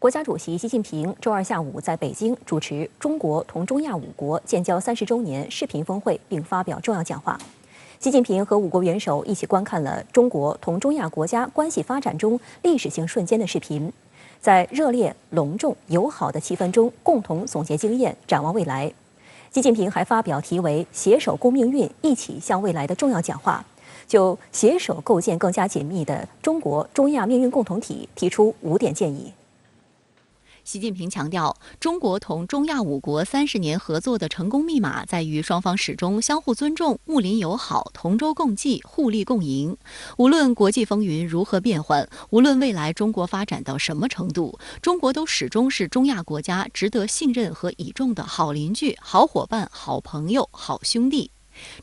国家主席习近平周二下午在北京主持中国同中亚5国建交30周年视频峰会，并发表重要讲话。习近平和5国元首一起观看了中国同中亚国家关系发展中历史性瞬间的视频，在热烈、隆重、友好的气氛中，共同总结经验，展望未来。习近平还发表题为“携手共命运，一起向未来”的重要讲话，就携手构建更加紧密的中国中亚命运共同体提出5点建议。习近平强调，中国同中亚5国30年合作的成功密码在于双方始终相互尊重、睦邻友好、同舟共济、互利共赢。无论国际风云如何变幻，无论未来中国发展到什么程度，中国都始终是中亚国家值得信任和倚重的好邻居、好伙伴、好朋友、好兄弟。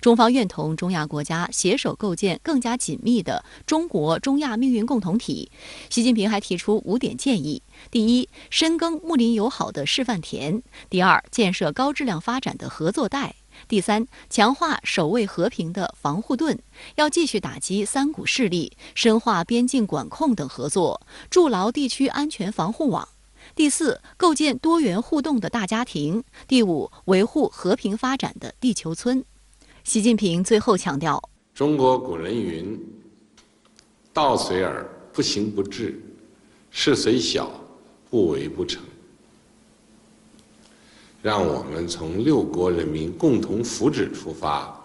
中方愿同中亚国家携手构建更加紧密的中国中亚命运共同体。习近平还提出5点建议：第一，深耕睦邻友好的示范田；第二，建设高质量发展的合作带；第三，强化守卫和平的防护盾，要继续打击3股势力，深化边境管控等合作，筑牢地区安全防护网；第四，构建多元互动的大家庭；第五，维护和平发展的地球村。习近平最后强调，中国古人云：“道随耳，不行不治；事虽小，不为不成。”让我们从6国人民共同福祉出发，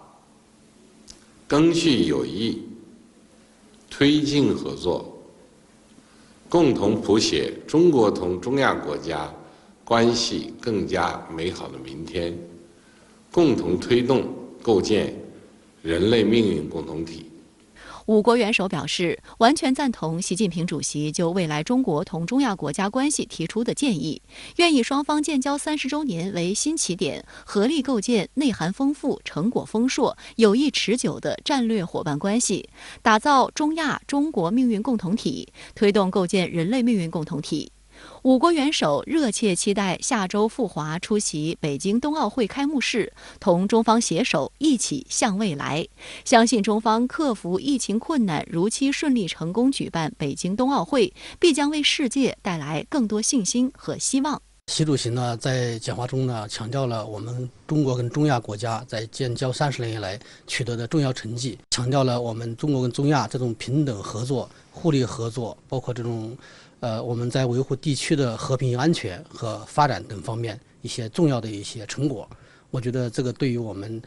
赓续友谊，推进合作，共同谱写中国同中亚国家关系更加美好的明天，共同推动构建人类命运共同体。5国元首表示，完全赞同习近平主席就未来中国同中亚国家关系提出的建议，愿以双方建交30周年为新起点，合力构建内涵丰富、成果丰硕、友谊持久的战略伙伴关系，打造中亚中国命运共同体，推动构建人类命运共同体。5国元首热切期待下周赴华出席北京冬奥会开幕式，同中方携手一起向未来。相信中方克服疫情困难，如期顺利成功举办北京冬奥会，必将为世界带来更多信心和希望。习主席呢，在讲话中呢，强调了我们中国跟中亚国家在建交30年以来取得的重要成绩，强调了我们中国跟中亚这种平等合作、互利合作，包括这种我们在维护地区的和平安全和发展等方面一些重要的一些成果。我觉得这个对于我们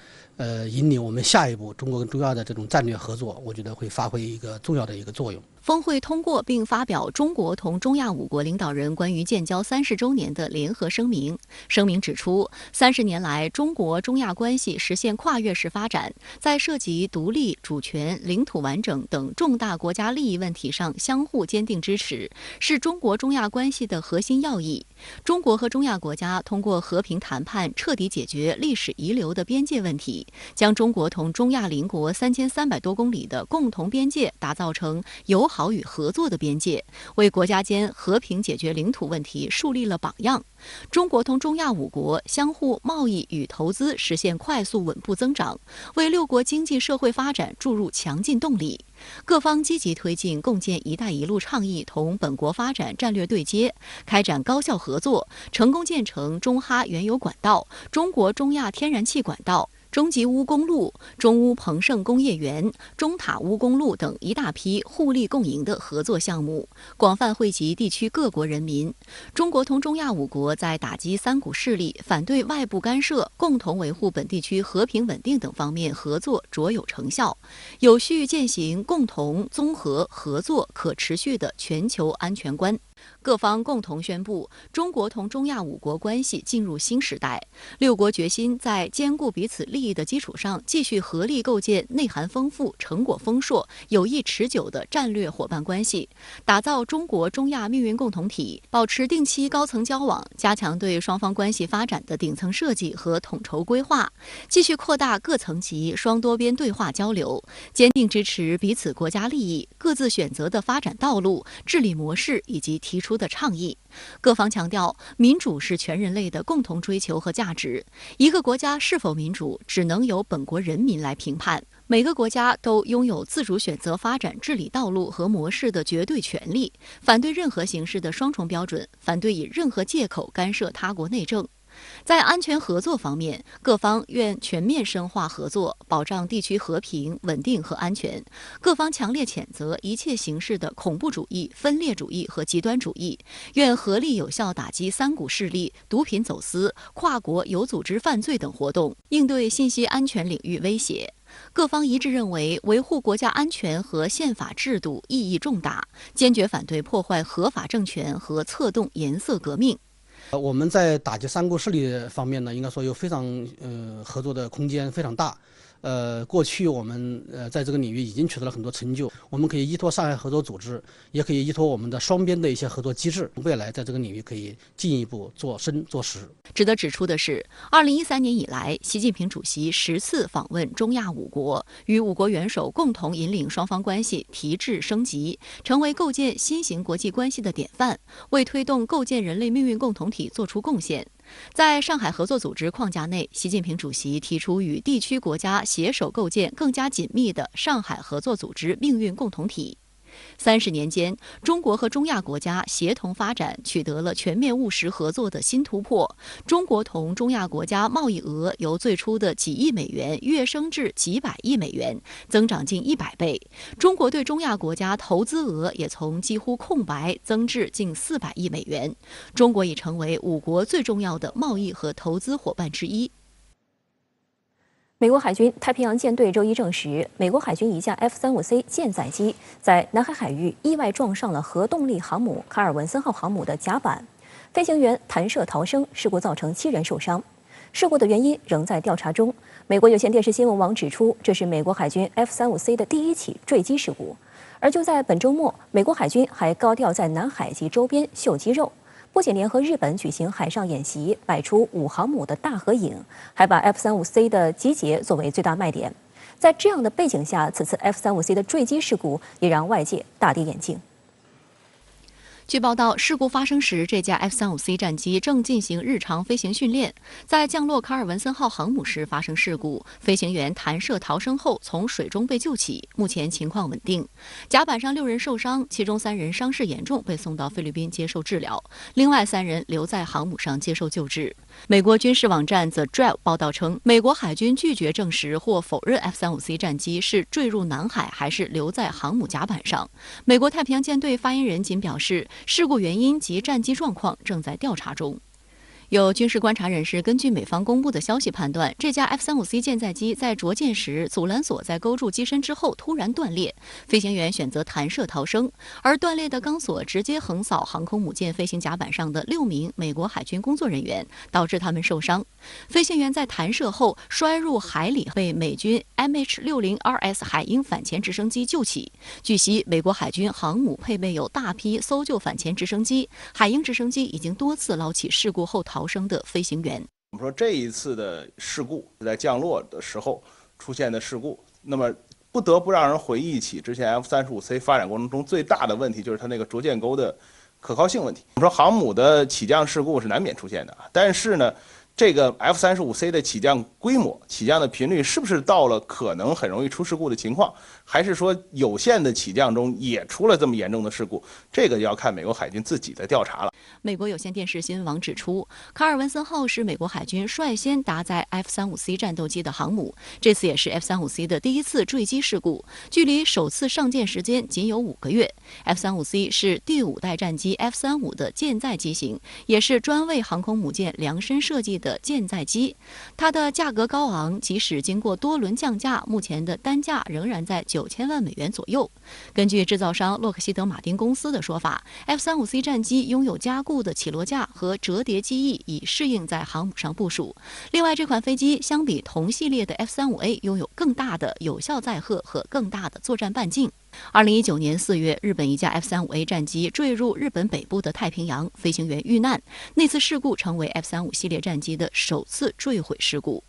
引领我们下一步中国跟中亚的这种战略合作，我觉得会发挥一个重要的一个作用。峰会通过并发表中国同中亚5国领导人关于建交30周年的联合声明。声明指出，30年来，中国中亚关系实现跨越式发展，在涉及独立、主权、领土完整等重大国家利益问题上相互坚定支持，是中国中亚关系的核心要义。中国和中亚国家通过和平谈判彻底解决历史遗留的边界问题，将中国同中亚邻国3300多公里的共同边界打造成友好与合作的边界，为国家间和平解决领土问题树立了榜样。中国同中亚5国相互贸易与投资实现快速稳步增长，为6国经济社会发展注入强劲动力。各方积极推进共建“一带一路”倡议同本国发展战略对接，开展高效合作，成功建成中哈原油管道、中国中亚天然气管道、中吉乌公路、中乌蓬盛工业园、中塔乌公路等一大批互利共赢的合作项目，广泛惠及地区各国人民。中国同中亚5国在打击3股势力、反对外部干涉、共同维护本地区和平稳定等方面合作卓有成效，有序践行共同、综合、合作、可持续的全球安全观。各方共同宣布，中国同中亚5国关系进入新时代。6国决心在兼顾彼此利益的基础上，继续合力构建内涵丰富、成果丰硕、友谊持久的战略伙伴关系，打造中国中亚命运共同体，保持定期高层交往，加强对双方关系发展的顶层设计和统筹规划，继续扩大各层级双多边对话交流，坚定支持彼此国家利益、各自选择的发展道路、治理模式以及提出的倡议。各方强调，民主是全人类的共同追求和价值。一个国家是否民主，只能由本国人民来评判。每个国家都拥有自主选择发展治理道路和模式的绝对权利，反对任何形式的双重标准，反对以任何借口干涉他国内政。在安全合作方面，各方愿全面深化合作，保障地区和平、稳定和安全。各方强烈谴责一切形式的恐怖主义、分裂主义和极端主义，愿合力有效打击三股势力、毒品走私、跨国有组织犯罪等活动，应对信息安全领域威胁。各方一致认为，维护国家安全和宪法制度意义重大，坚决反对破坏合法政权和策动颜色革命。我们在打击三股势力方面呢，应该说有非常合作的空间非常大。过去我们在这个领域已经取得了很多成就，我们可以依托上海合作组织，也可以依托我们的双边的一些合作机制，未来在这个领域可以进一步做深做实。值得指出的是，2013年以来，习近平主席10次访问中亚5国，与5国元首共同引领双方关系提质升级，成为构建新型国际关系的典范，为推动构建人类命运共同体作出贡献。在上海合作组织框架内，习近平主席提出与地区国家携手构建更加紧密的上海合作组织命运共同体。30年间，中国和中亚国家协同发展，取得了全面务实合作的新突破。中国同中亚国家贸易额由最初的几亿美元跃升至几百亿美元，增长近100倍。中国对中亚国家投资额也从几乎空白增至近400亿美元。中国已成为5国最重要的贸易和投资伙伴之一。美国海军太平洋舰队周一证实，美国海军一架 F-35C 舰载机在南海海域意外撞上了核动力航母卡尔文森号航母的甲板，飞行员弹射逃生，事故造成7人受伤。事故的原因仍在调查中。美国有线电视新闻网指出，这是美国海军 F-35C 的第1起坠机事故。而就在本周末，美国海军还高调在南海及周边秀肌肉。不仅联合日本举行海上演习，摆出5航母的大合影，还把 F-35C 的集结作为最大卖点。在这样的背景下，此次 F-35C 的坠机事故也让外界大跌眼镜。据报道，事故发生时，这架 F-35C 战机正进行日常飞行训练，在降落卡尔文森号航母时发生事故，飞行员弹射逃生后从水中被救起，目前情况稳定。甲板上6人受伤，其中3人伤势严重，被送到菲律宾接受治疗，另外3人留在航母上接受救治。美国军事网站 The Drive 报道称，美国海军拒绝证实或否认 F-35C 战机是坠入南海还是留在航母甲板上。美国太平洋舰队发言人仅表示，事故原因及战机状况正在调查中。有军事观察人士根据美方公布的消息判断，这架 F-35C 舰载机在着舰时，阻拦索在勾住机身之后突然断裂，飞行员选择弹射逃生，而断裂的钢索直接横扫航空母舰飞行甲板上的6名美国海军工作人员，导致他们受伤。飞行员在弹射后摔入海里，被美军 MH-60RS 海鹰反潜直升机救起。据悉，美国海军航母配备有大批搜救反潜直升机，海鹰直升机已经多次捞起事故后逃生的飞行员。我们说这一次的事故是在降落的时候出现的事故，那么不得不让人回忆起之前 F-35C 发展过程中最大的问题，就是它那个着舰钩的可靠性问题。我们说航母的起降事故是难免出现的，但是呢，这个 F-35C 的起降规模、起降的频率是不是到了可能很容易出事故的情况，还是说有限的起降中也出了这么严重的事故，这个要看美国海军自己的调查了。美国有线电视新闻网指出，卡尔文森号是美国海军率先搭载 F-35C 战斗机的航母，这次也是 F-35C 的第1次坠机事故，距离首次上舰时间仅有5个月。F-35C 是第5代战机 F-35的舰载机型，也是专为航空母舰量身设计的舰载机。它的价格高昂，即使经过多轮降价，目前的单价仍然在9000万美元左右。根据制造商洛克希德马丁公司的说法， F-35C 战机拥有加固的起落架和折叠机翼，以适应在航母上部署。另外，这款飞机相比同系列的 F-35A 拥有更大的有效载荷和更大的作战半径。2019年4月，日本一架 F-35A 战机坠入日本北部的太平洋，飞行员遇难。那次事故成为 F-35系列战机的首次坠毁事故。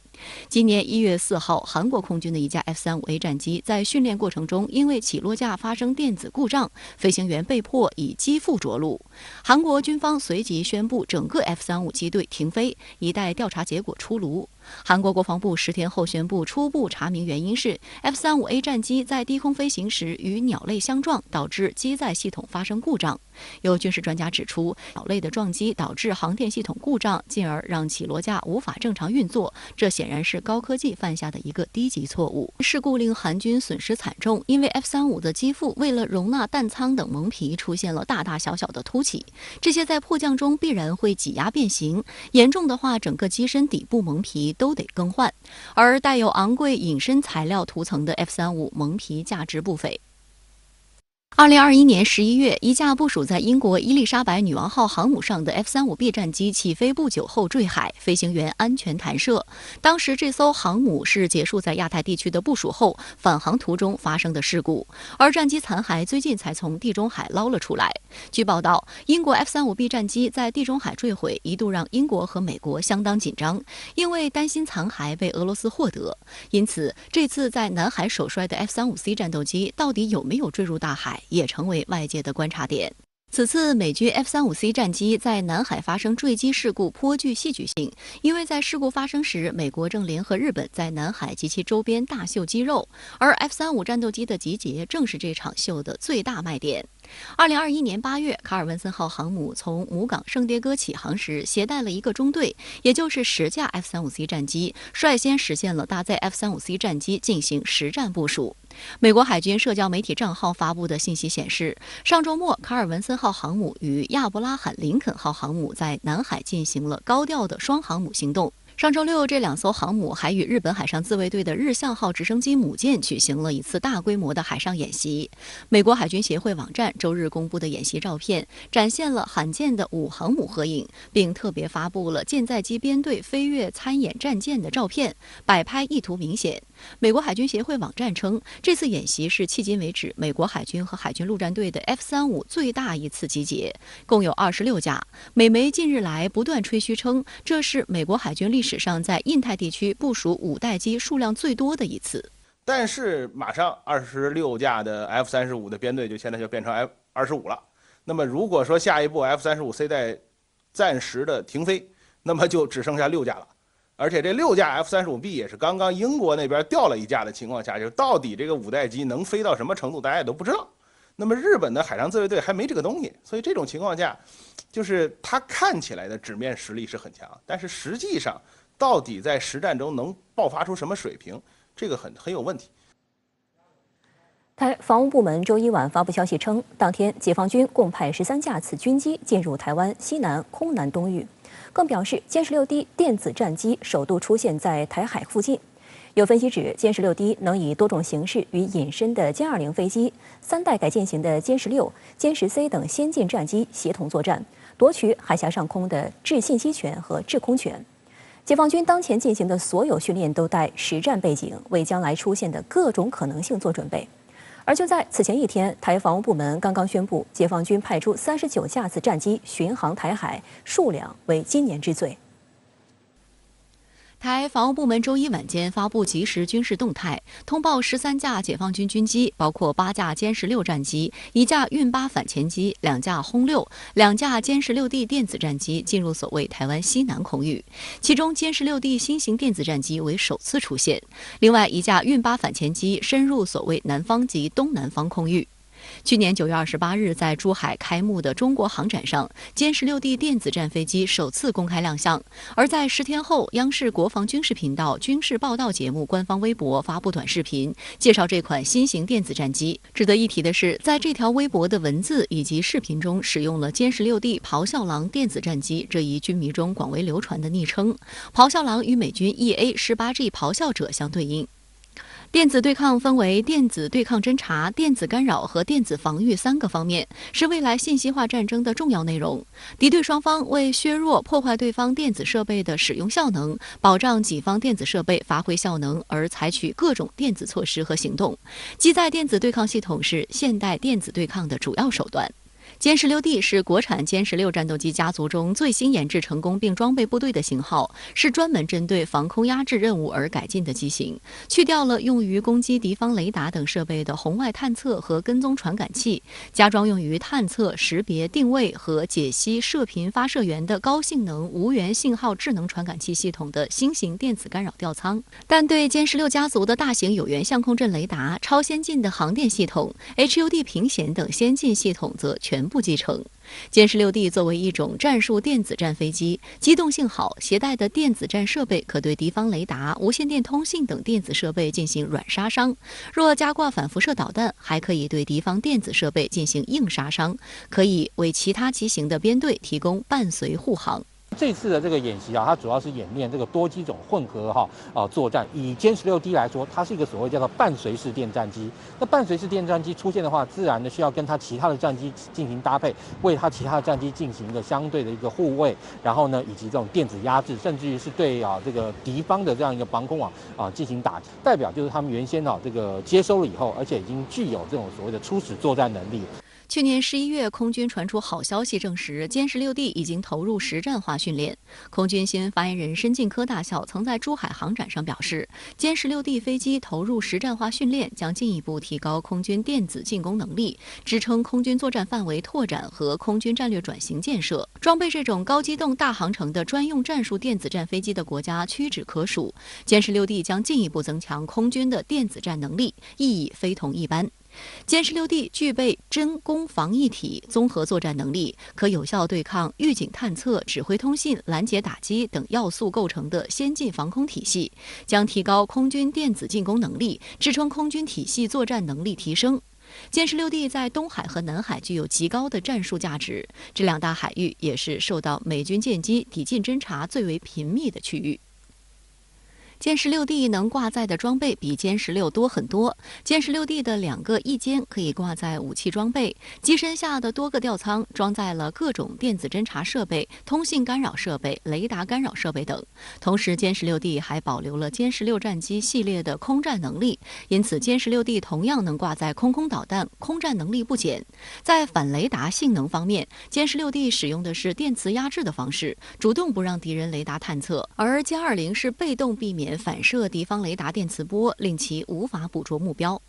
今年1月4号，韩国空军的一架 F-35A 战机在训练过程中，因为起落架发生电子故障，飞行员被迫以机腹着陆。韩国军方随即宣布整个 F-35机队停飞，以待调查结果出炉。韩国国防部10天后宣布，初步查明原因是 F-35A 战机在低空飞行时与鸟类相撞，导致机载系统发生故障。有军事专家指出，鸟类的撞击导致航电系统故障，进而让起落架无法正常运作，这显然是高科技犯下的一个低级错误。事故令韩军损失惨重，因为 F-35的机腹为了容纳弹舱等蒙皮出现了大大小小的凸起，这些在迫降中必然会挤压变形，严重的话，整个机身底部蒙皮都得更换。而带有昂贵隐身材料涂层的 F-35蒙皮价值不菲。2021年11月，一架部署在英国伊丽莎白女王号航母上的 F-35B 战机起飞不久后坠海，飞行员安全弹射。当时这艘航母是结束在亚太地区的部署后返航途中发生的事故，而战机残骸最近才从地中海捞了出来。据报道，英国 F-35B 战机在地中海坠毁，一度让英国和美国相当紧张，因为担心残骸被俄罗斯获得。因此，这次在南海首摔的 F-35C 战斗机到底有没有坠入大海，也成为外界的观察点。此次美军 F-35C 战机在南海发生坠机事故颇具戏剧性，因为在事故发生时，美国正联合日本在南海及其周边大秀肌肉，而 F-35战斗机的集结正是这场秀的最大卖点。2021年8月，卡尔文森号航母从母港圣迭戈起航时，携带了一个中队，也就是10架 F-35C 战机，率先实现了搭载 F-35C 战机进行实战部署。美国海军社交媒体账号发布的信息显示，上周末，卡尔文森号航母与亚伯拉罕·林肯号航母在南海进行了高调的双航母行动。上周六，这2艘航母还与日本海上自卫队的日向号直升机母舰举行了一次大规模的海上演习。美国海军协会网站周日公布的演习照片，展现了罕见的5航母合影，并特别发布了舰载机编队飞越参演战舰的照片，摆拍意图明显。美国海军协会网站称，这次演习是迄今为止美国海军和海军陆战队的 F-35最大一次集结，共有26架。美媒近日来不断吹嘘称，这是美国海军历史上在印太地区部署5代机数量最多的一次。但是马上26架的 F-35的编队现在就变成 F-25了。那么如果说下一步 F-35C 在暂时的停飞，那么就只剩下6架了。而且这6架 F-35B 也是刚刚英国那边调了1架的情况下，就到底这个5代机能飞到什么程度，大家也都不知道。那么日本的海上自卫队还没这个东西，所以这种情况下，就是它看起来的纸面实力是很强，但是实际上到底在实战中能爆发出什么水平，这个很有问题。台防务部门周一晚发布消息称，当天解放军共派13架次军机进入台湾西南、空南东域，更表示歼16D 电子战机首度出现在台海附近。有分析指，歼16D 能以多种形式与隐身的歼20飞机、3代改进型的歼16、歼10C 等先进战机协同作战，夺取海峡上空的制信息权和制空权。解放军当前进行的所有训练都带实战背景，为将来出现的各种可能性做准备。而就在此前一天，台防务部门刚刚宣布，解放军派出39架次战机巡航台海，数量为今年之最。台防务部门周一晚间发布即时军事动态，通报13架解放军军机，包括8架歼16战机、1架运8反潜机、2架轰6、2架歼16D 电子战机进入所谓台湾西南空域，其中歼16D 新型电子战机为首次出现，另外1架运8反潜机深入所谓南方及东南方空域。去年9月28日在珠海开幕的中国航展上，歼16D 电子战飞机首次公开亮相。而在10天后，央视国防军事频道军事报道节目官方微博发布短视频，介绍这款新型电子战机。值得一提的是，在这条微博的文字以及视频中，使用了歼16D 咆哮狼电子战机这一军迷中广为流传的昵称。咆哮狼与美军 EA-18G 咆哮者相对应。电子对抗分为电子对抗侦察、电子干扰和电子防御3个方面，是未来信息化战争的重要内容。敌对双方为削弱、破坏对方电子设备的使用效能，保障己方电子设备发挥效能而采取各种电子措施和行动。机载电子对抗系统是现代电子对抗的主要手段。歼16D 是国产歼16战斗机家族中最新研制成功并装备部队的型号，是专门针对防空压制任务而改进的机型，去掉了用于攻击敌方雷达等设备的红外探测和跟踪传感器，加装用于探测、识别、定位和解析射频发射源的高性能无源信号智能传感器系统的新型电子干扰吊舱。但对歼16家族的大型有源相控阵雷达、超先进的航电系统、HUD 屏显等先进系统则全部继承。歼16D 作为一种战术电子战飞机，机动性好，携带的电子战设备可对敌方雷达、无线电通信等电子设备进行软杀伤；若加挂反辐射导弹，还可以对敌方电子设备进行硬杀伤，可以为其他机型的编队提供伴随护航。这次的这个演习啊，它主要是演练这个多机种混合作战。以歼16D 来说，它是一个所谓叫做伴随式电战机。那伴随式电战机出现的话，自然的需要跟它其他的战机进行搭配，为它其他的战机进行一个相对的一个护卫，然后呢，以及这种电子压制，甚至于是对这个敌方的这样一个防空网进行打击。代表就是他们原先这个接收了以后，而且已经具有这种所谓的初始作战能力。去年11月，空军传出好消息，证实歼16D 已经投入实战化训练。空军新闻发言人申进科大校曾在珠海航展上表示，歼16D 飞机投入实战化训练，将进一步提高空军电子进攻能力，支撑空军作战范围拓展和空军战略转型建设。装备这种高机动大航程的专用战术电子战飞机的国家屈指可数，歼16D 将进一步增强空军的电子战能力，意义非同一般。歼16D 具备真攻防一体综合作战能力，可有效对抗预警探测、指挥通信、拦截打击等要素构成的先进防空体系，将提高空军电子进攻能力，支撑空军体系作战能力提升。歼16D 在东海和南海具有极高的战术价值，这两大海域也是受到美军舰机抵近侦察最为频密的区域。歼16D 能挂载的装备比歼16多很多。歼16D 的2个翼尖可以挂载武器装备，机身下的多个吊舱装载了各种电子侦察设备、通信干扰设备、雷达干扰设备等。同时，歼16D 还保留了歼16战机系列的空战能力，因此歼16D 同样能挂载空导弹，空战能力不减。在反雷达性能方面，歼16D 使用的是电磁压制的方式，主动不让敌人雷达探测，而歼20是被动避免反射敌方雷达电磁波，令其无法捕捉目标。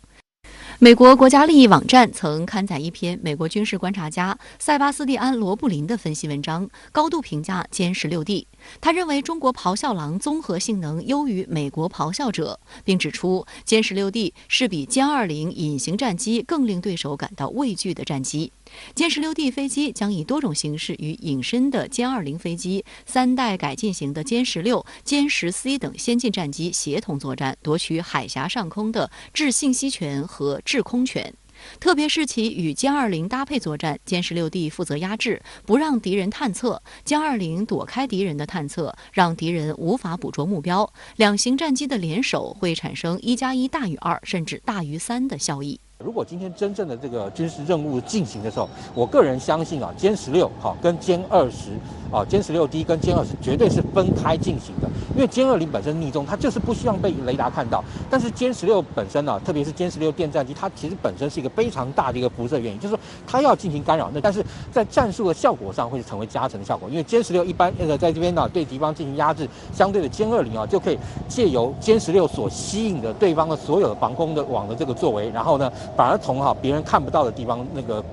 美国国家利益网站曾刊载一篇美国军事观察家塞巴斯蒂安·罗布林的分析文章，高度评价歼16D。他认为中国咆哮狼综合性能优于美国咆哮者，并指出歼16D是比歼20隐形战机更令对手感到畏惧的战机。歼16D 飞机将以多种形式与隐身的歼20飞机、3代改进型的歼16、歼10C 等先进战机协同作战，夺取海峡上空的制信息权和制空权。特别是其与歼20搭配作战，歼16D负责压制，不让敌人探测；歼20躲开敌人的探测，让敌人无法捕捉目标。两型战机的联手会产生1+1大于2，甚至大于3的效益。如果今天真正的这个军事任务进行的时候，我个人相信歼16跟歼20歼16D跟歼20绝对是分开进行的，因为歼20本身逆中，它就是不希望被雷达看到。但是歼16本身特别是歼16电战机，它其实本身是一个非常大的一个辐射源，就是说它要进行干扰，但是在战术的效果上会成为加成的效果。因为歼16一般在这边对敌方进行压制，相对的歼20就可以借由歼16所吸引的对方的所有的防空的网的这个作为，然后呢，反而从别人看不到的地方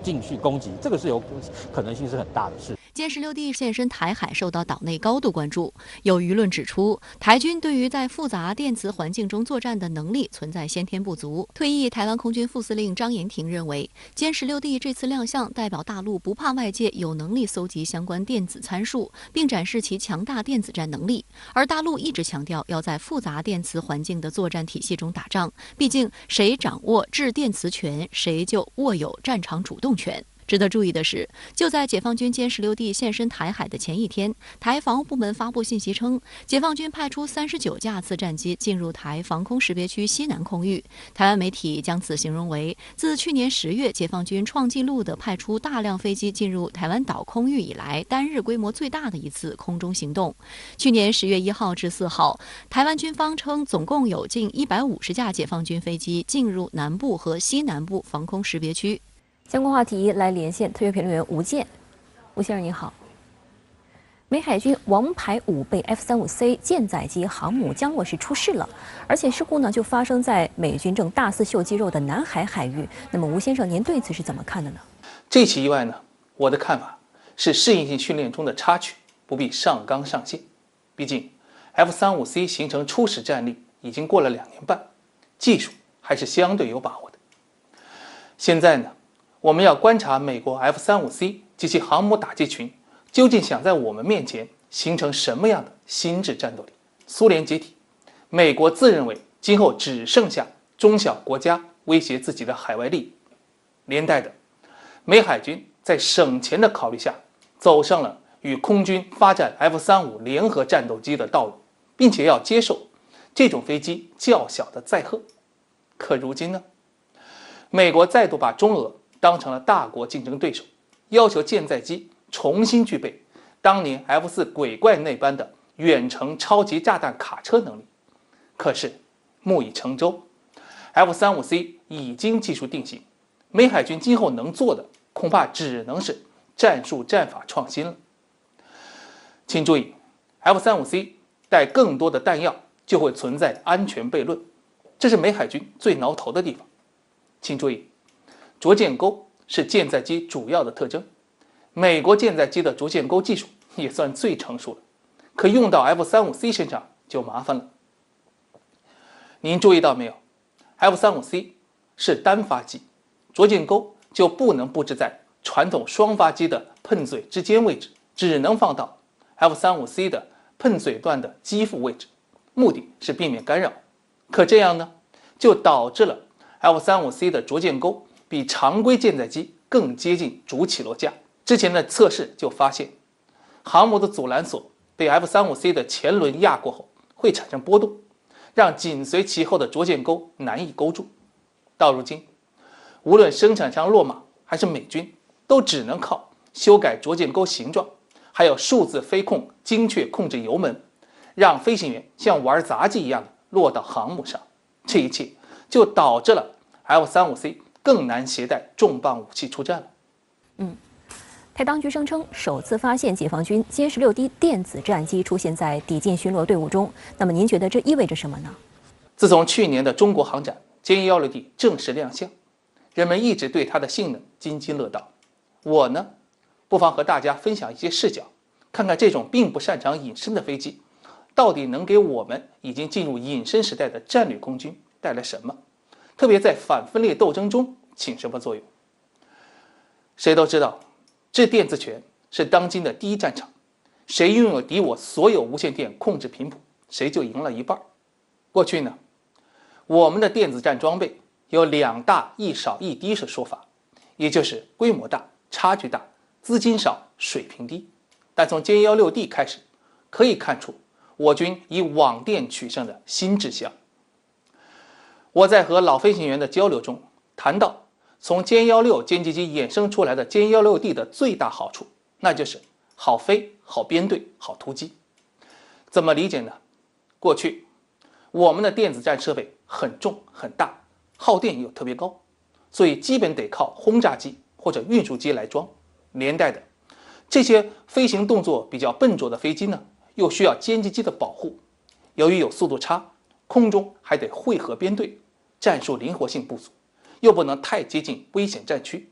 进去攻击，这个是有可能性是很大的事。歼16D 现身台海，受到岛内高度关注。有舆论指出，台军对于在复杂电磁环境中作战的能力存在先天不足。退役台湾空军副司令张延廷认为，歼16D 这次亮相代表大陆不怕外界有能力搜集相关电子参数，并展示其强大电子战能力。而大陆一直强调要在复杂电磁环境的作战体系中打仗，毕竟谁掌握制电磁权，谁就握有战场主动权。值得注意的是，就在解放军歼16D现身台海的前一天，台防务部门发布信息称，解放军派出39架次战机进入台防空识别区西南空域。台湾媒体将此形容为自去年10月解放军创纪录的派出大量飞机进入台湾岛空域以来，单日规模最大的一次空中行动。去年10月1号至4号，台湾军方称总共有近150架解放军飞机进入南部和西南部防空识别区。相关话题来连线特约评论员吴健。吴先生您好。美海军王牌5倍 F-35C 舰载机航母降落时出事了，而且事故呢就发生在美军正大肆秀肌肉的南海海域。那么吴先生，您对此是怎么看的呢？这起意外呢，我的看法是适应性训练中的插曲，不必上纲上线。毕竟 F-35C 形成初始战力已经过了2年半，技术还是相对有把握的。现在呢，我们要观察美国 F-35C 及其航母打击群究竟想在我们面前形成什么样的心智战斗力？苏联解体，美国自认为今后只剩下中小国家威胁自己的海外利益，连带的，美海军在省钱的考虑下，走上了与空军发展 F-35联合战斗机的道路，并且要接受这种飞机较小的载荷。可如今呢，美国再度把中俄当成了大国竞争对手，要求舰载机重新具备当年 F-4鬼怪那般的远程超级炸弹卡车能力。可是木已成舟， F-35C 已经技术定型，美海军今后能做的恐怕只能是战术战法创新了。请注意， F-35C 带更多的弹药就会存在安全悖论，这是美海军最挠头的地方。请注意，着舰钩是舰载机主要的特征，美国舰载机的着舰钩技术也算最成熟了，可用到 F-35C 身上就麻烦了。您注意到没有， F-35C 是单发机，着舰钩就不能布置在传统双发机的喷嘴之间位置，只能放到 F-35C 的喷嘴段的机腹位置，目的是避免干扰。可这样呢，就导致了 F-35C 的着舰钩比常规舰载机更接近主起落架。之前的测试就发现，航母的阻拦索被 F-35C 的前轮压过后会产生波动，让紧随其后的着舰钩难以勾住。到如今，无论生产商洛马还是美军，都只能靠修改着舰钩形状，还有数字飞控精确控制油门，让飞行员像玩杂技一样落到航母上。这一切就导致了 F-35C 更难携带重磅武器出战了。台当局声称，首次发现解放军歼16D 电子战机出现在抵近巡逻队伍中。那么您觉得这意味着什么呢？自从去年的中国航展歼 16D 正式亮相，人们一直对它的性能津津乐道。我呢，不妨和大家分享一些视角，看看这种并不擅长隐身的飞机，到底能给我们已经进入隐身时代的战略空军带来什么，特别在反分裂斗争中起什么作用。谁都知道，制电子权是当今的第一战场，谁拥有敌我所有无线电控制频谱，谁就赢了一半。过去呢，我们的电子战装备有2大一少一低的说法，也就是规模大、差距大、资金少、水平低。但从歼 16D 开始，可以看出我军以网电取胜的新志向。我在和老飞行员的交流中谈到，从歼16歼击机衍生出来的歼 16D 的最大好处，那就是好飞、好编队、好突击。怎么理解呢？过去我们的电子战设备很重很大，耗电又特别高，所以基本得靠轰炸机或者运输机来装。连带的，这些飞行动作比较笨拙的飞机呢，又需要歼击机的保护。由于有速度差，空中还得汇合编队，战术灵活性不足，又不能太接近危险战区，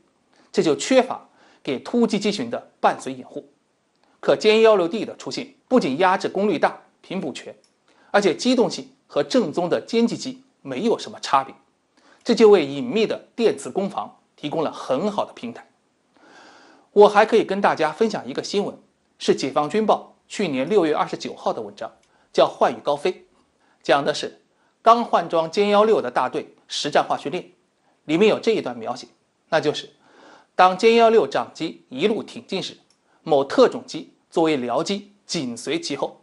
这就缺乏给突击机群的伴随掩护。可歼 16D 的出现，不仅压制功率大、频谱全，而且机动性和正宗的歼击机没有什么差别，这就为隐秘的电磁攻防提供了很好的平台。我还可以跟大家分享一个新闻，是解放军报去年6月29号的文章，叫《幻与高飞》，讲的是刚换装歼16的大队实战化训练。里面有这一段描写，那就是当歼16长机一路挺进时，某特种机作为僚机紧随其后，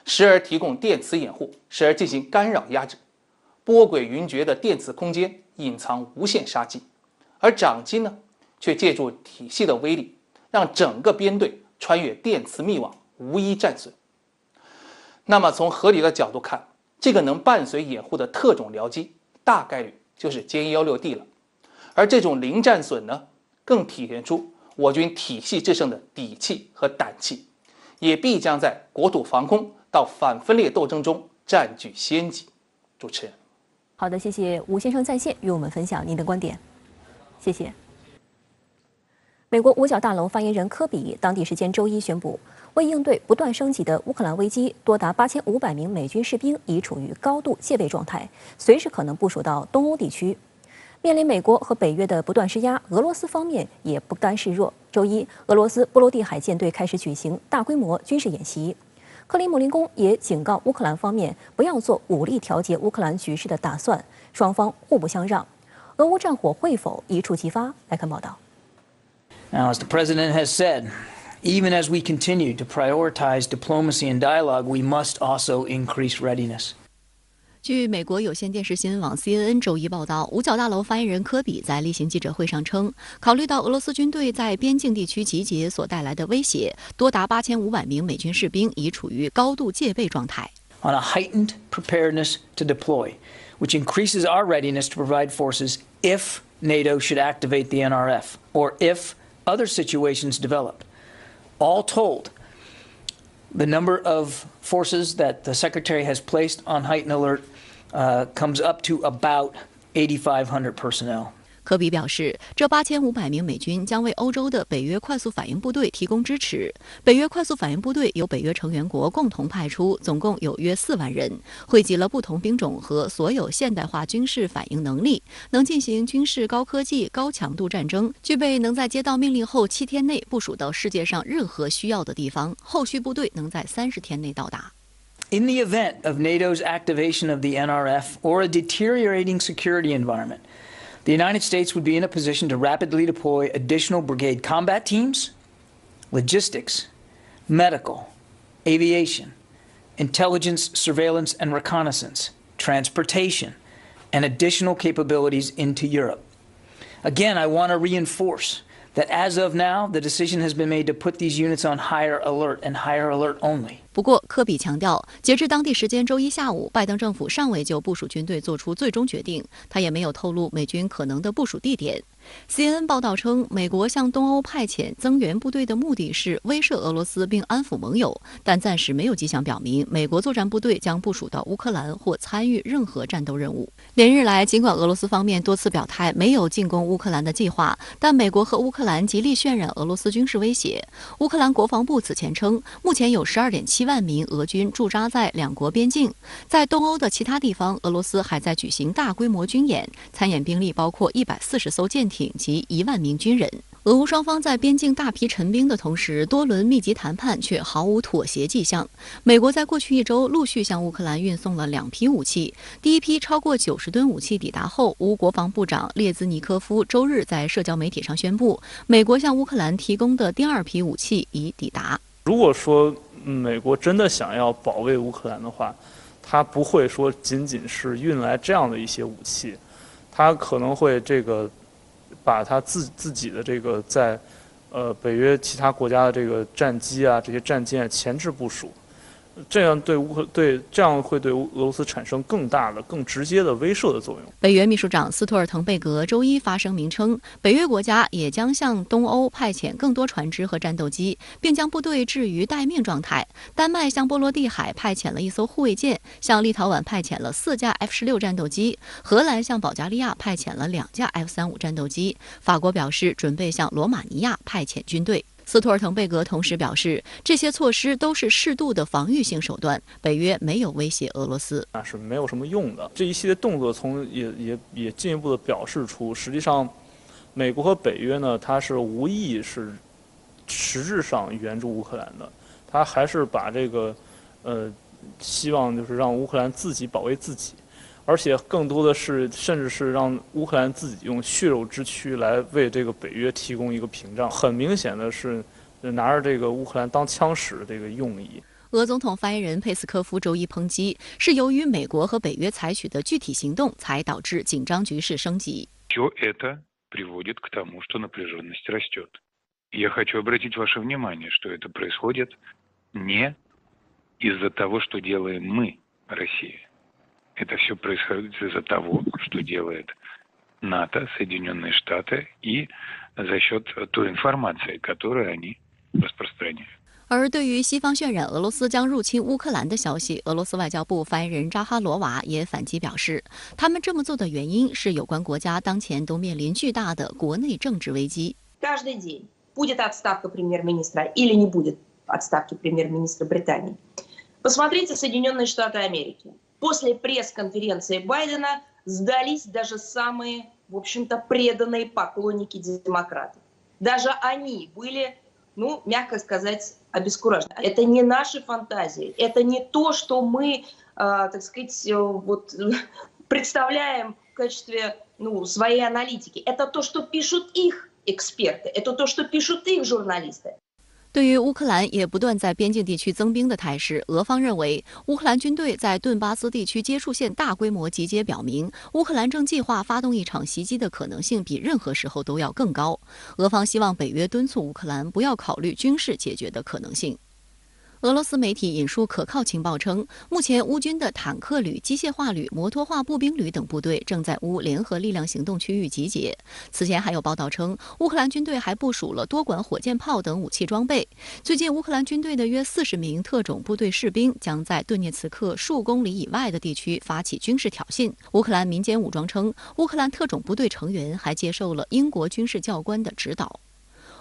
时而提供电磁掩护，时而进行干扰压制，波诡云谲的电磁空间隐藏无限杀机，而长机呢，却借助体系的威力，让整个编队穿越电磁密网，无一战损。那么从合理的角度看，这个能伴随掩护的特种僚机大概率就是歼 16D 了。而这种零战损呢，更体现出我军体系制胜的底气和胆气，也必将在国土防空到反分裂斗争中占据先机。主持人，好的，谢谢吴先生在线与我们分享您的观点，谢谢。美国五角大楼发言人科比当地时间周一宣布，为应对不断升级的乌克兰危机，多达8500名美军士兵已处于高度戒备状态，随时可能部署到东欧地区。面临美国和北约的不断施压，俄罗斯方面也不甘示弱。周一，俄罗斯波罗的海舰队开始举行大规模军事演习。克里姆林宫也警告乌克兰方面不要做武力调节乌克兰局势的打算，双方互不相让。俄乌战火会否一触即发？来看报道。Now, as the president has said, even as we continue to prioritize diplomacy and dialogue, we must also increase readiness. 据美国有线电视新闻网 CNN 周一报道，五角大楼发言人科比在例行记者会上称，考虑到俄罗斯军队在边境地区集结所带来的威胁，多达8500名美军士兵已处于高度戒备状态。On a heightened preparedness to deploy, which increases our readiness to provide forces if NATO should activate the NRF, or if other situations develop. All told, the number of forces that the Secretary has placed on heightened alert comes up to about 8,500 personnel. 科比表示，这8500名美军将为欧洲的北约快速反应部队提供支持。北约快速反应部队由北约成员国共同派出，总共有约4万人，汇集了不同兵种和所有现代化军事反应能力，能进行军事高科技、高强度战争，具备能在接到命令后7天内部署到世界上任何需要的地方，后续部队能在30天内到达。In the event of NATO's activation of the NRF or a deteriorating security environment, the United States would be in a position to rapidly deploy additional brigade combat teams, logistics, medical, aviation, intelligence, surveillance, and reconnaissance, transportation, and additional capabilities into Europe. Again, I want to reinforce that as of now, the decision has been made to put these units on higher alert and higher alert only. 不过，科比强调，截至当地时间周一下午，拜登政府尚未就部署军队做出最终决定，他也没有透露美军可能的部署地点。CNN 报道称，美国向东欧派遣增援部队的目的是威慑俄罗斯并安抚盟友，但暂时没有迹象表明美国作战部队将部署到乌克兰或参与任何战斗任务。连日来，尽管俄罗斯方面多次表态没有进攻乌克兰的计划，但美国和乌克兰极力渲染俄罗斯军事威胁。乌克兰国防部此前称，目前有12.7万名俄军驻扎在两国边境。在东欧的其他地方，俄罗斯还在举行大规模军演，参演兵力包括140艘舰艇及1万名军人。俄乌双方在边境大批陈兵的同时，多轮密集谈判却毫无妥协迹象。美国在过去1周陆续向乌克兰运送了2批武器，第一批超过90吨武器抵达后，乌国防部长列兹尼科夫周日在社交媒体上宣布，美国向乌克兰提供的第2批武器已抵达。如果说美国真的想要保卫乌克兰的话，他不会说仅仅是运来这样的一些武器，他可能会把他自己的在北约其他国家的战机啊这些战舰前置部署，这样这样会对俄罗斯产生更大的、更直接的威慑的作用。北约秘书长斯托尔滕贝格周一发声明称，北约国家也将向东欧派遣更多船只和战斗机，并将部队置于待命状态。丹麦向波罗的海派遣了1艘护卫舰，向立陶宛派遣了4架 F-16战斗机，荷兰向保加利亚派遣了2架 F-35战斗机，法国表示准备向罗马尼亚派遣军队。斯托尔滕贝格同时表示，这些措施都是适度的防御性手段，北约没有威胁俄罗斯，那是没有什么用的。这一系列动作也进一步的表示出，实际上美国和北约呢，它是无意是实质上援助乌克兰的，它还是把希望就是让乌克兰自己保卫自己。而且更多的是，甚至是让乌克兰自己用血肉之躯来为北约提供一个屏障。很明显的是，拿着乌克兰当枪使的用意。俄总统发言人佩斯科夫周一抨击，是由于美国和北约采取的具体行动，才导致紧张局势升级。Все это приводит к тому, что напряженность растет. Я хочу обратить ваше внимание, что это происходит не из-за того, что делаем мы, Россия. Это все происходит из-за того, что делает НАТО, Соединенные Штаты и за счет той информации, которую они распространяют. 而对于西方渲染俄罗斯将入侵乌克兰的消息，俄罗斯外交部发言人扎哈罗娃也反击表示，他们这么做的原因是有关国家当前都面临巨大的国内政治危机。Каждый день будет отставка премьер-министра или не будет отставки премьер-министра Британии. Посмотрите Соединенные Штаты Америки. После пресс-конференции Байдена сдались даже самые, в общем-то, преданные поклонники демократов. Даже они были, мягко сказать, обескуражены. Это не наши фантазии, это не то, что мы, так сказать, представляем в качестве своей аналитики. Это то, что пишут их эксперты, это то, что пишут их журналисты. 对于乌克兰也不断在边境地区增兵的态势，俄方认为乌克兰军队在顿巴斯地区接触线大规模集结，表明乌克兰正计划发动一场袭击的可能性比任何时候都要更高。俄方希望北约敦促乌克兰不要考虑军事解决的可能性。俄罗斯媒体引述可靠情报称，目前乌军的坦克旅、机械化旅、摩托化步兵旅等部队正在乌联合力量行动区域集结。此前还有报道称，乌克兰军队还部署了多管火箭炮等武器装备。最近，乌克兰军队的约40名特种部队士兵将在顿涅茨克数公里以外的地区发起军事挑衅。乌克兰民间武装称，乌克兰特种部队成员还接受了英国军事教官的指导。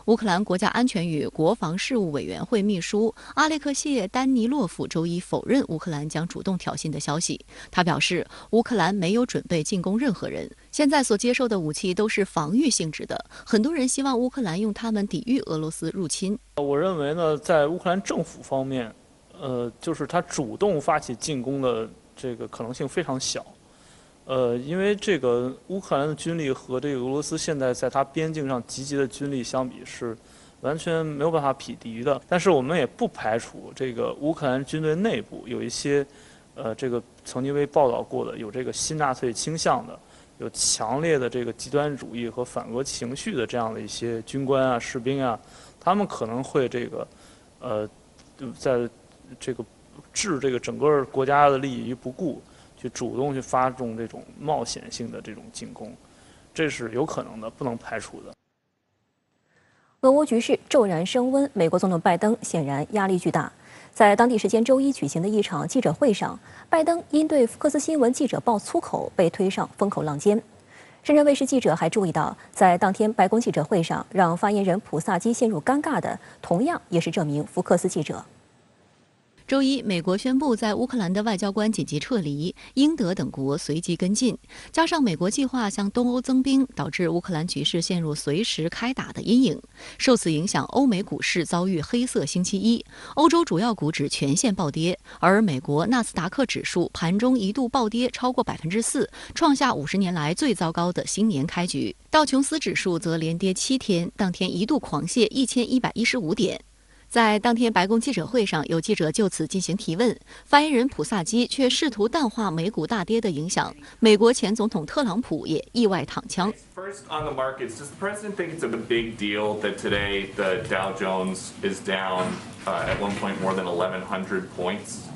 乌克兰国家安全与国防事务委员会秘书阿列克谢·丹尼洛夫周一否认乌克兰将主动挑衅的消息。他表示，乌克兰没有准备进攻任何人，现在所接受的武器都是防御性质的。很多人希望乌克兰用它们抵御俄罗斯入侵。我认为呢，在乌克兰政府方面，就是他主动发起进攻的这个可能性非常小。因为这个乌克兰的军力和这个俄罗斯现在在它边境上集结的军力相比是完全没有办法匹敌的。但是我们也不排除这个乌克兰军队内部有一些，这个曾经被报道过的有这个新纳粹倾向的、有强烈的这个极端主义和反俄情绪的这样的一些军官啊、士兵啊，他们可能会这个，在这个置这个整个国家的利益于不顾。去主动去发动这种冒险性的这种进攻，这是有可能的，不能排除的。俄乌局势骤然升温，美国总统拜登显然压力巨大。在当地时间周一举行的一场记者会上，拜登因对福克斯新闻记者爆粗口被推上风口浪尖。深圳卫视记者还注意到，在当天白宫记者会上让发言人普萨基陷入尴尬的，同样也是这名福克斯记者。周一，美国宣布在乌克兰的外交官紧急撤离，英德等国随即跟进。加上美国计划向东欧增兵，导致乌克兰局势陷入随时开打的阴影。受此影响，欧美股市遭遇黑色星期一，欧洲主要股指全线暴跌，而美国纳斯达克指数盘中一度暴跌超过4%，创下50年来最糟糕的新年开局。道琼斯指数则连跌7天，当天一度狂泻1115点。在当天白宫记者会上，有记者就此进行提问，发言人普萨基却试图淡化美股大跌的影响。美国前总统特朗普也意外躺枪。First on the markets, does the president think it's a big deal that today the Dow Jones is down at one point more than 1,100 points?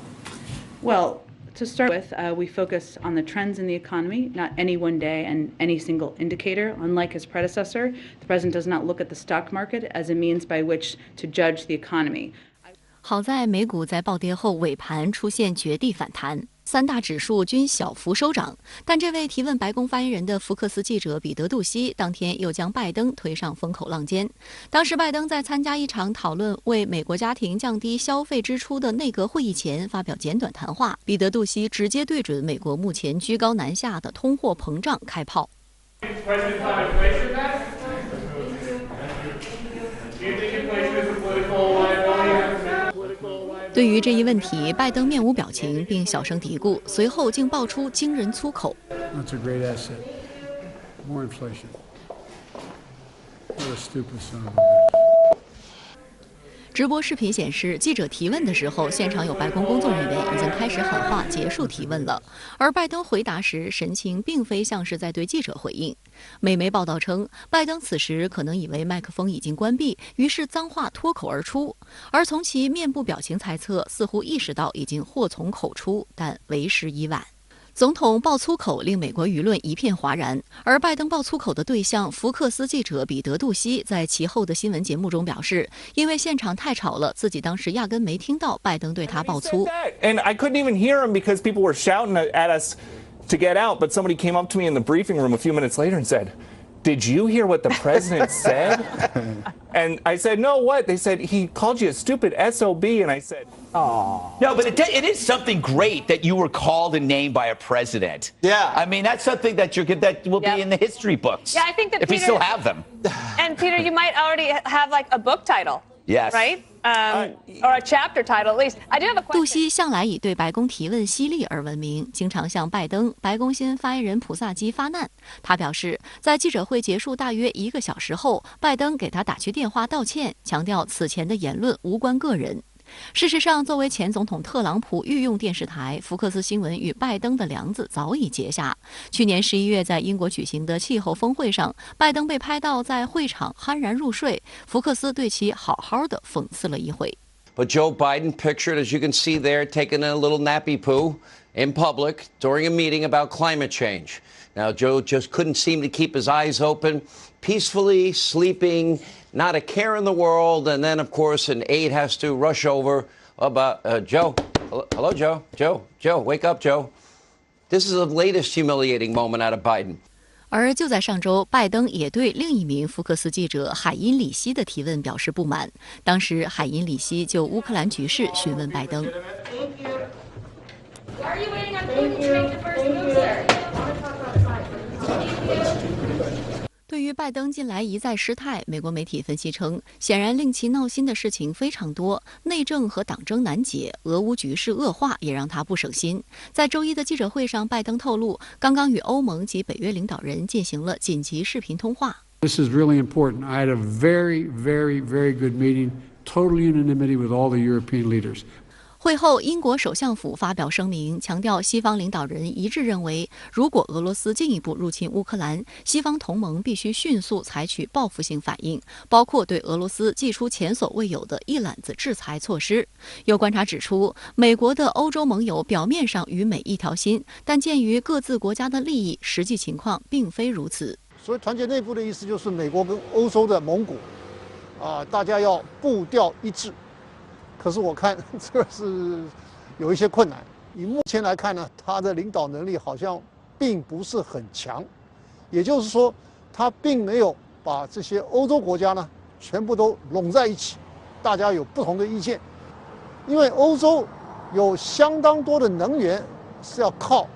Well, to start with, we focus on the trends in the economy, not any one day and any single indicator. Unlike his predecessor, the president does not look at the stock market as a means by which to judge the economy. 好在美股在暴跌后尾盘出现绝地反弹，三大指数均小幅收涨。但这位提问白宫发言人的福克斯记者彼得·杜西当天又将拜登推上风口浪尖。当时拜登在参加一场讨论为美国家庭降低消费支出的内阁会议前发表简短谈话，彼得·杜西直接对准美国目前居高难下的通货膨胀开炮。对于这一问题，拜登面无表情，并小声嘀咕，随后竟爆出惊人粗口。That's a great asset. More inflation. What a stupid son of a bitch. 直播视频显示，记者提问的时候，现场有白宫工作人员已经开始喊话结束提问了，而拜登回答时神情并非像是在对记者回应。美媒报道称，拜登此时可能以为麦克风已经关闭，于是脏话脱口而出，而从其面部表情猜测，似乎意识到已经祸从口出，但为时已晚。总统爆粗口令美国舆论一片哗然，而拜登爆粗口的对象福克斯记者彼得·杜西在其后的新闻节目中表示，因为现场太吵了，自己当时压根没听到拜登对他爆粗。And I couldn't even hear him because people were shouting at us to get out. But somebody came up to me in the briefing room a few minutes later and said, "Did you hear what the president said?" And I said, "No, what?" They said, "He called you a stupid SOB." And I said, "Oh." No, but it is something great that you were called and named by a president. Yeah. I mean, that's something that will be in the history books. Yeah, I think that if we still have them. And Peter, you might already have like a book title. Yes. Right? Or a chapter title at least. I do have a question. 杜西向来以对白宫提问犀利而闻名，经常向拜登、白宫新闻发言人普萨基发难。他表示，在记者会结束大约1个小时后，拜登给他打去电话道歉，强调此前的言论无关个人。事实上，作为前总统特朗普御用电视台，福克斯新闻与拜登的梁子早已结下。去年11月在英国举行的气候峰会上，拜登被拍到在会场酣然入睡，福克斯对其好好的讽刺了一回。But Joe Biden pictured, as you can see there, taking a little nappy poo in public during a meeting about climate change. Now, Joe just couldn't seem to keep his eyes open, peacefully sleeping, not a care in the world. And then, of course, an aide has to rush over about, Joe, hello, Joe, Joe, wake up, Joe. This is the latest humiliating moment out of Biden. 而就在上周，拜登也对另一名福克斯记者海因里希的提问表示不满。当时，海因里希就乌克兰局势询问拜登。对于拜登近来一再失态，美国媒体分析称，显然令其闹心的事情非常多，内政和党争难解，俄乌局势恶化也让他不省心。在周一的记者会上，拜登透露，刚刚与欧盟及北约领导人进行了紧急视频通话。This is really important. I had a very, very, very good meeting, total unanimity with all the European leaders. 会后，英国首相府发表声明，强调西方领导人一致认为，如果俄罗斯进一步入侵乌克兰，西方同盟必须迅速采取报复性反应，包括对俄罗斯祭出前所未有的一揽子制裁措施。有观察指出，美国的欧洲盟友表面上与美一条心，但鉴于各自国家的利益，实际情况并非如此。所以团结内部的意思就是美国跟欧洲的盟国，大家要步调一致。可是我看这个是有一些困难。以目前来看呢，他的领导能力好像并不是很强，也就是说，他并没有把这些欧洲国家呢全部都拢在一起，大家有不同的意见。因为欧洲有相当多的能源是要靠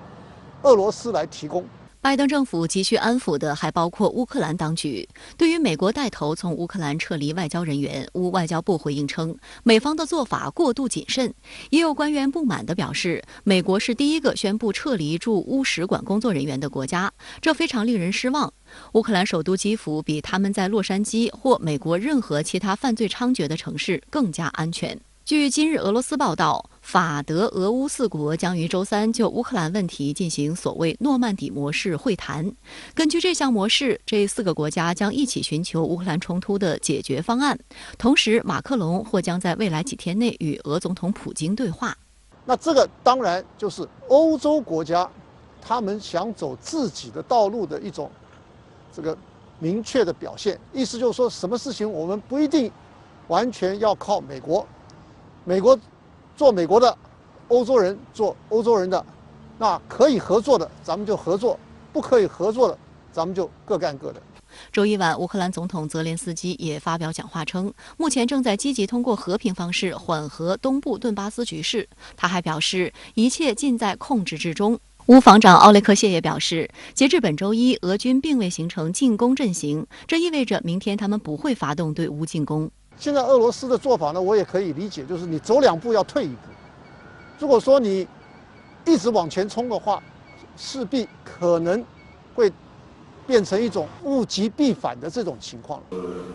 俄罗斯来提供。拜登政府急需安抚的还包括乌克兰当局。对于美国带头从乌克兰撤离外交人员，乌外交部回应称，美方的做法过度谨慎。也有官员不满地表示，美国是第一个宣布撤离驻乌使馆工作人员的国家，这非常令人失望。乌克兰首都基辅比他们在洛杉矶或美国任何其他犯罪猖獗的城市更加安全。据今日俄罗斯报道，法德俄乌4国将于周3就乌克兰问题进行所谓诺曼底模式会谈。根据这项模式，这4个国家将一起寻求乌克兰冲突的解决方案。同时，马克龙或将在未来几天内与俄总统普京对话。那这个当然就是欧洲国家他们想走自己的道路的一种这个明确的表现。意思就是说，什么事情我们不一定完全要靠美国。美国做美国的，欧洲人做欧洲人的，那可以合作的咱们就合作，不可以合作的咱们就各干各的。周一晚，乌克兰总统泽连斯基也发表讲话称，目前正在积极通过和平方式缓和东部顿巴斯局势。他还表示，一切尽在控制之中。乌防长奥列克谢也表示，截至本周一，俄军并未形成进攻阵型，这意味着明天他们不会发动对乌进攻。现在俄罗斯的做法呢，我也可以理解，就是你走2步要退1步。如果说你一直往前冲的话，势必可能会变成一种物极必反的这种情况。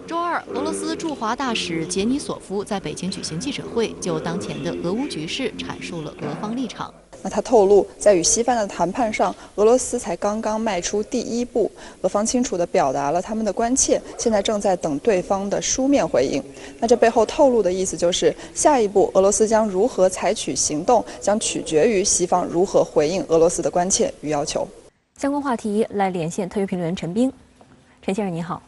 周二，俄罗斯驻华大使杰尼索夫在北京举行记者会，就当前的俄乌局势阐述了俄方立场。那他透露，在与西方的谈判上，俄罗斯才刚刚迈出第一步，俄方清楚地表达了他们的关切，现在正在等对方的书面回应。那这背后透露的意思就是，下一步俄罗斯将如何采取行动，将取决于西方如何回应俄罗斯的关切与要求。相关话题来连线特约评论员陈斌。陈先生你好。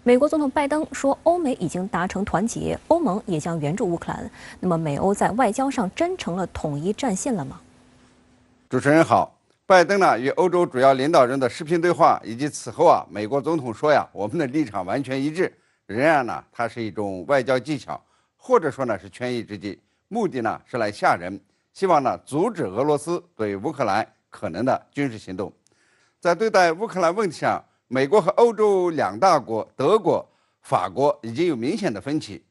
美国总统拜登说，欧美已经达成团结，欧盟也将援助乌克兰。那么，美欧在外交上真成了统一战线了吗？主持人好，拜登呢与欧洲主要领导人的视频对话，以及此后美国总统说我们的立场完全一致。仍然呢，它是一种外交技巧，或者说呢是权宜之计，目的呢是来吓人，希望呢阻止俄罗斯对乌克兰可能的军事行动。在对待乌克兰问题上，美国和欧洲两大国德国、法国已经有明显的分歧。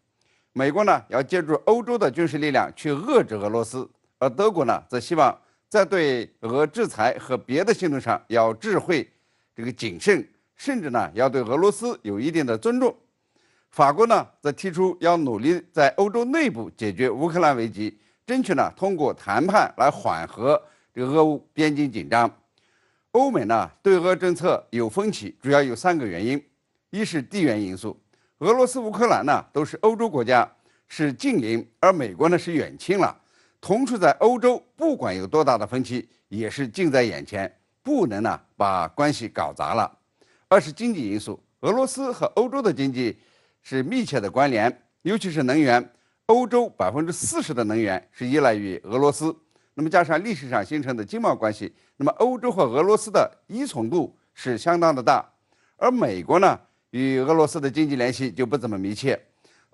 美国呢要借助欧洲的军事力量去遏制俄罗斯，而德国呢则希望在对俄制裁和别的行动上要智慧、谨慎，甚至呢要对俄罗斯有一定的尊重。法国呢则提出要努力在欧洲内部解决乌克兰危机，争取呢通过谈判来缓和俄乌边境紧张。欧美呢对俄政策有分歧，主要有3个原因：一是地缘因素，俄罗斯、乌克兰呢都是欧洲国家，是近邻，而美国呢是远亲了。同处在欧洲，不管有多大的分歧，也是近在眼前，不能呢把关系搞砸了。二是经济因素，俄罗斯和欧洲的经济是密切的关联，尤其是能源，欧洲40%的能源是依赖于俄罗斯。那么加上历史上形成的经贸关系，那么欧洲和俄罗斯的依从度是相当的大，而美国呢与俄罗斯的经济联系就不怎么密切。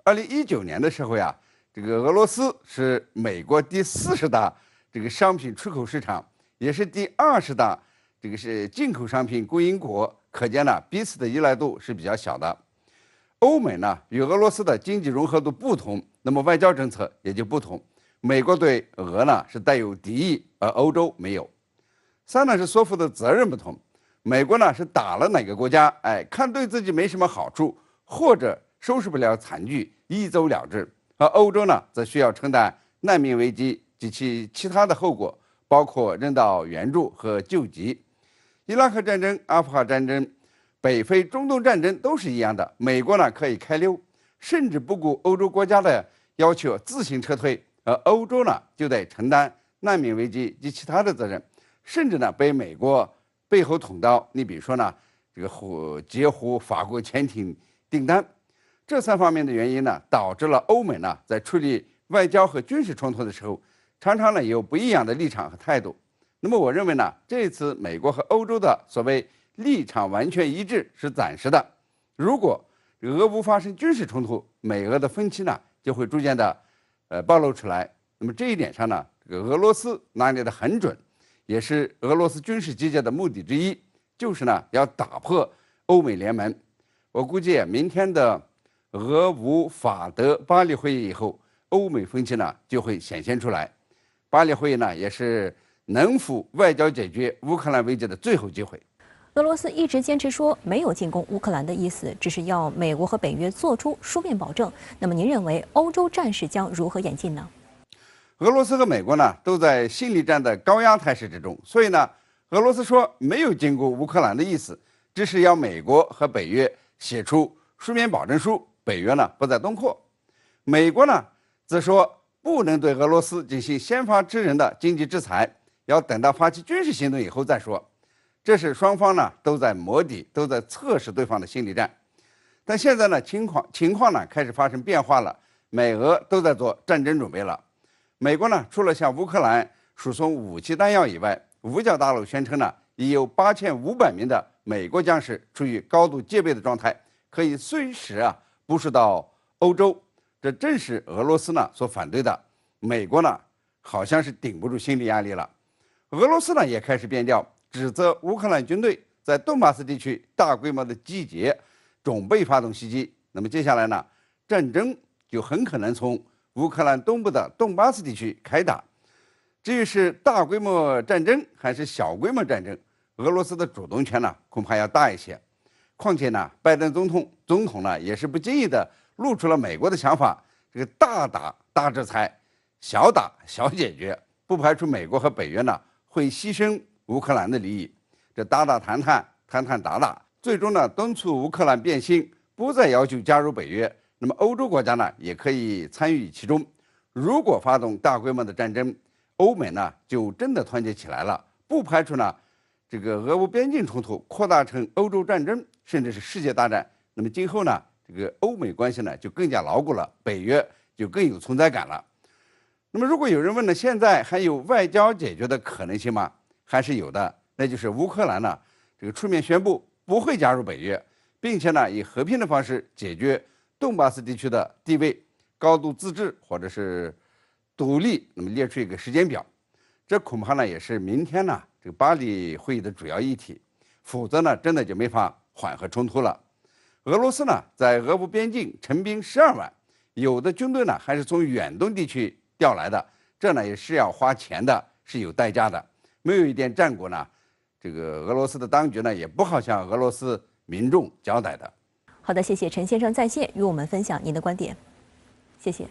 2019年的时候俄罗斯是美国第40大商品出口市场，也是第20大是进口商品供应国，可见呢彼此的依赖度是比较小的。欧美呢与俄罗斯的经济融合度不同，那么外交政策也就不同。美国对俄呢是带有敌意，而欧洲没有。3呢是说服的责任不同，美国呢是打了哪个国家，看对自己没什么好处，或者收拾不了惨剧，一走了之。而欧洲呢则需要承担难民危机及其他的后果，包括人道援助和救济。伊拉克战争、阿富汗战争、北非、中东战争都是一样的，美国呢可以开溜，甚至不顾欧洲国家的要求自行撤退。而欧洲呢，就得承担难民危机及其他的责任，甚至呢被美国背后捅刀。你比如说呢，截胡法国潜艇订单，这3方面的原因呢，导致了欧美呢在处理外交和军事冲突的时候，常常呢有不一样的立场和态度。那么我认为呢，这次美国和欧洲的所谓立场完全一致是暂时的。如果俄乌发生军事冲突，美俄的分歧呢就会逐渐的暴露出来。那么这一点上呢，俄罗斯拿捏得很准，也是俄罗斯军事集结的目的之一，就是呢要打破欧美联盟。我估计明天的俄乌法德巴黎会议以后，欧美分歧呢就会显现出来。巴黎会议呢也是能否外交解决乌克兰危机的最后机会。俄罗斯一直坚持说没有进攻乌克兰的意思，只是要美国和北约做出书面保证。那么您认为欧洲战事将如何演进呢？俄罗斯和美国呢都在心理战的高压态势之中，所以呢，俄罗斯说没有进攻乌克兰的意思，只是要美国和北约写出书面保证书，北约呢不再东扩。美国呢则说不能对俄罗斯进行先发制人的经济制裁，要等到发起军事行动以后再说。这是双方呢都在摸底，都在测试对方的心理战。但现在呢情况呢开始发生变化了，美俄都在做战争准备了。美国呢除了向乌克兰输送武器弹药以外，五角大楼宣称呢已有8500名的美国将士处于高度戒备的状态，可以随时部署到欧洲。这正是俄罗斯呢所反对的。美国呢好像是顶不住心理压力了。俄罗斯呢也开始变调，指责乌克兰军队在顿巴斯地区大规模的集结，准备发动袭击。那么接下来呢，战争就很可能从乌克兰东部的顿巴斯地区开打。至于是大规模战争还是小规模战争，俄罗斯的主动权呢恐怕要大一些。况且呢，拜登总统呢也是不经意的露出了美国的想法，这个大打大制裁，小打小解决，不排除美国和北约呢会牺牲乌克兰的利益，这打打谈谈，谈谈打打，最终呢敦促乌克兰变心，不再要求加入北约。那么欧洲国家呢也可以参与其中。如果发动大规模的战争，欧美呢就真的团结起来了，不排除呢这个俄乌边境冲突扩大成欧洲战争，甚至是世界大战。那么今后呢，这个欧美关系呢就更加牢固了，北约就更有存在感了。那么如果有人问呢，现在还有外交解决的可能性吗？还是有的，那就是乌克兰呢这个出面宣布不会加入北约，并且呢以和平的方式解决顿巴斯地区的地位、高度自治或者是独立，那么列出一个时间表。这恐怕呢也是明天呢这个巴黎会议的主要议题，否则呢真的就没法缓和冲突了。俄罗斯呢在俄乌边境陈兵12万，有的军队呢还是从远东地区调来的，这呢也是要花钱的，是有代价的。没有一点战果呢，这个俄罗斯的当局呢也不好向俄罗斯民众交代的。好的，谢谢陈先生在线与我们分享您的观点，谢谢。